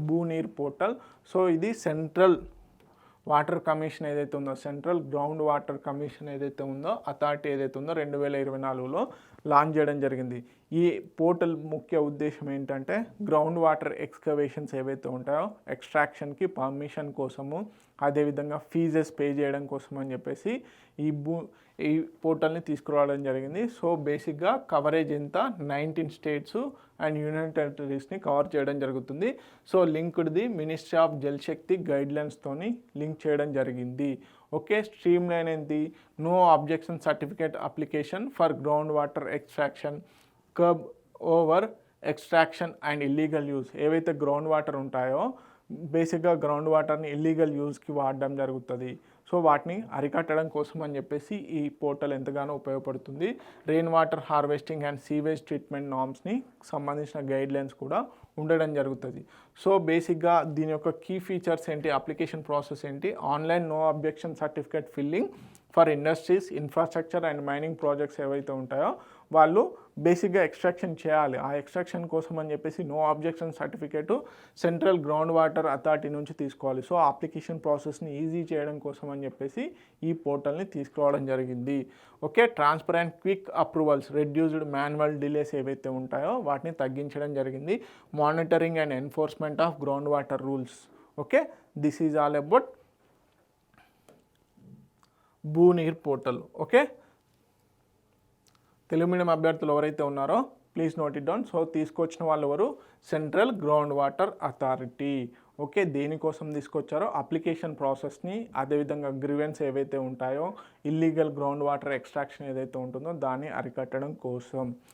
భూనీర్ portal. So ఇది central water commission ఏదైతే ఉందో, సెంట్రల్ గ్రౌండ్ వాటర్ కమిషన్ ఏదైతే ఉందో, అథారిటీ ఏదైతే ఉందో 2024లో లాంచ్ చేయడం జరిగింది. ఈ పోర్టల్ ముఖ్య ఉద్దేశం ఏంటంటే గ్రౌండ్ వాటర్ ఎక్స్కవేషన్స్ ఏవైతే ఉంటాయో ఎక్స్ట్రాక్షన్కి పర్మిషన్ కోసము, అదేవిధంగా ఫీజెస్ పే చేయడం కోసం అని చెప్పేసి ఈ పోర్టల్ని తీసుకురావడం జరిగింది. సో బేసిక్గా కవరేజ్ ఎంత 19 స్టేట్స్ అండ్ యూనియన్ టెరిటరీస్ని కవర్ చేయడం జరుగుతుంది. సో లింక్డ్ది మినిస్ట్రీ ఆఫ్ జల్ శక్తి గైడ్లైన్స్తోని లింక్ చేయడం జరిగింది. ఓకే, స్ట్రీమ్ లైన్ ఏంటి, no objection certificate application for ground water extraction, curb over extraction and illegal use. ఏవైతే గ్రౌండ్ వాటర్ ఉంటాయో బేసిక్గా గ్రౌండ్ వాటర్ని ఇల్లీగల్ యూజ్కి వాడడం జరుగుతుంది. సో వాటిని అరికట్టడం కోసం అని చెప్పేసి ఈ పోర్టల్ ఎంతగానో ఉపయోగపడుతుంది. Rain water harvesting and sewage treatment నార్మ్స్ని సంబంధించిన గైడ్లైన్స్ కూడా ఉండడం జరుగుతుంది. సో బేసిక్గా దీని యొక్క కీ ఫీచర్స్ ఏంటి, అప్లికేషన్ ప్రాసెస్ ఏంటి, online no objection certificate filling for industries, infrastructure and mining projects ఏవైతే ఉంటాయో వాళ్ళు బేసిక్గా ఎక్స్ట్రాక్షన్ చేయాలి. ఆ ఎక్స్ట్రాక్షన్ కోసం అని చెప్పేసి no objection certificate central ground water authority నుంచి తీసుకోవాలి. సో అప్లికేషన్ ప్రాసెస్ని ఈజీ చేయడం కోసం అని చెప్పేసి ఈ పోర్టల్ని తీసుకురావడం జరిగింది. Okay, transparent quick approvals, reduced manual delays ఏవైతే ఉంటాయో వాటిని తగ్గించడం జరిగింది. Monitoring and enforcement of ground water rules. Okay, this is all about Bhuneer portal. Okay, Telugu medium అభ్యర్థులు ఎవరైతే ఉన్నారో please note it down. So తీసుకొచ్చిన వాళ్ళు ఎవరు, central ground water authority. Okay, దేనికోసం తీసుకొచ్చారో అప్లికేషన్ ప్రాసెస్ని, అదేవిధంగా గ్రీవెన్స్ ఏవైతే ఉంటాయో ఇల్లీగల్ గ్రౌండ్ వాటర్ ఎక్స్ట్రాక్షన్ ఏదైతే ఉంటుందో దాన్ని అరికట్టడం కోసం.